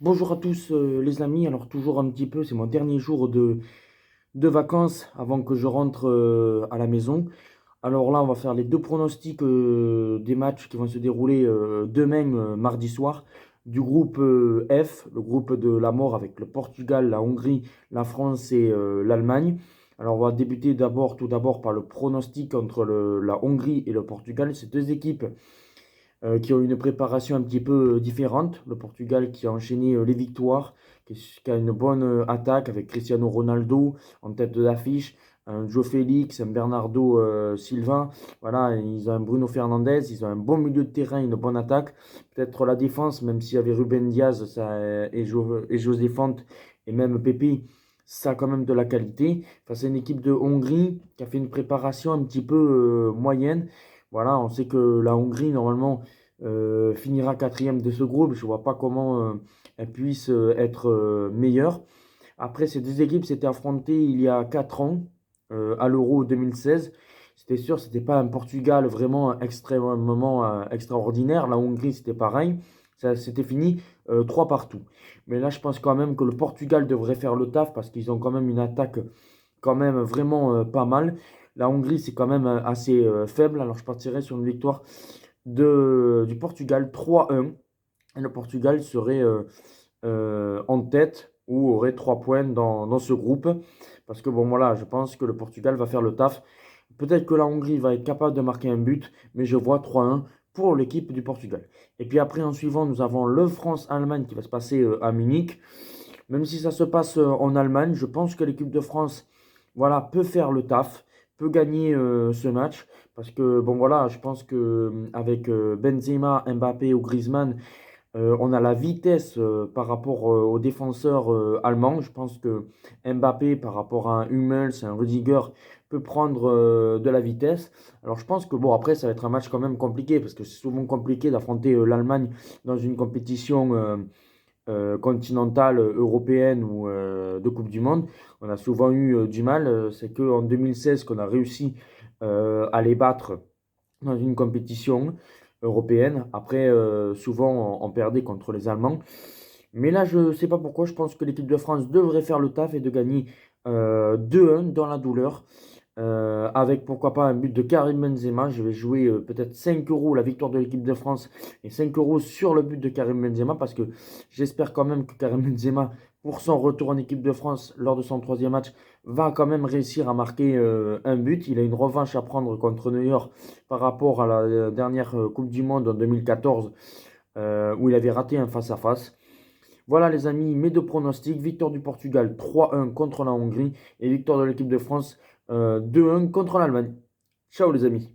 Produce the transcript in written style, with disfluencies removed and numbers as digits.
Bonjour à tous les amis, alors toujours un petit peu, c'est mon dernier jour de vacances avant que je rentre à la maison. Alors là, on va faire les deux pronostics des matchs qui vont se dérouler demain, mardi soir, du groupe F, le groupe de la mort avec le Portugal, la Hongrie, la France et l'Allemagne. Alors on va débuter tout d'abord par le pronostic entre la Hongrie et le Portugal. Ces deux équipes qui ont une préparation un petit peu différente. Le Portugal qui a enchaîné les victoires, qui a une bonne attaque avec Cristiano Ronaldo en tête de l'affiche, un Joe Félix, un Bernardo Silva. Voilà, ils ont un Bruno Fernandes, ils ont un bon milieu de terrain, une bonne attaque. Peut-être la défense, même s'il y avait Ruben Diaz et José Font et même Pepe, ça a quand même de la qualité. Face à une équipe de Hongrie qui a fait une préparation un petit peu moyenne. Voilà, on sait que la Hongrie, normalement, finira quatrième de ce groupe. Je ne vois pas comment elle puisse être meilleure. Après, ces deux équipes s'étaient affrontées il y a 4 ans, à l'Euro 2016. C'était sûr, c'était pas un Portugal vraiment extrêmement extraordinaire. La Hongrie, c'était pareil. Ça, c'était fini 3 partout. Mais là, je pense quand même que le Portugal devrait faire le taf parce qu'ils ont quand même une attaque quand même vraiment pas mal. La Hongrie, c'est quand même assez faible. Alors, je partirais sur une victoire du Portugal 3-1. Et le Portugal serait en tête ou aurait 3 points dans ce groupe. Parce que bon, voilà, je pense que le Portugal va faire le taf. Peut-être que la Hongrie va être capable de marquer un but, mais je vois 3-1 pour l'équipe du Portugal. Et puis après, en suivant, nous avons le France-Allemagne qui va se passer à Munich. Même si ça se passe en Allemagne, je pense que l'équipe de France, voilà, peut faire le taf, peut gagner ce match. Parce que, bon, voilà, je pense que avec Benzema, Mbappé ou Griezmann, on a la vitesse par rapport aux défenseurs allemands. Je pense que Mbappé, par rapport à un Hummels, un Rudiger, peut prendre de la vitesse. Alors je pense que bon, après, ça va être un match quand même compliqué, parce que c'est souvent compliqué d'affronter l'Allemagne dans une compétition continentale, européenne ou de Coupe du Monde. On a souvent eu du mal. C'est qu'en 2016 qu'on a réussi à les battre dans une compétition européenne. Après, souvent, on perdait contre les Allemands. Mais là, je ne sais pas pourquoi. Je pense que l'équipe de France devrait faire le taf et de gagner 2-1 dans la douleur. Avec pourquoi pas un but de Karim Benzema. Je vais jouer peut-être 5 euros la victoire de l'équipe de France et 5 euros sur le but de Karim Benzema parce que j'espère quand même que Karim Benzema, pour son retour en équipe de France lors de son troisième match, va quand même réussir à marquer un but. Il a une revanche à prendre contre New York par rapport à la dernière Coupe du Monde en 2014 où il avait raté un face-à-face. Voilà les amis, mes deux pronostics. Victoire du Portugal 3-1 contre la Hongrie et victoire de l'équipe de France 2-1 contre l'Allemagne. Ciao les amis.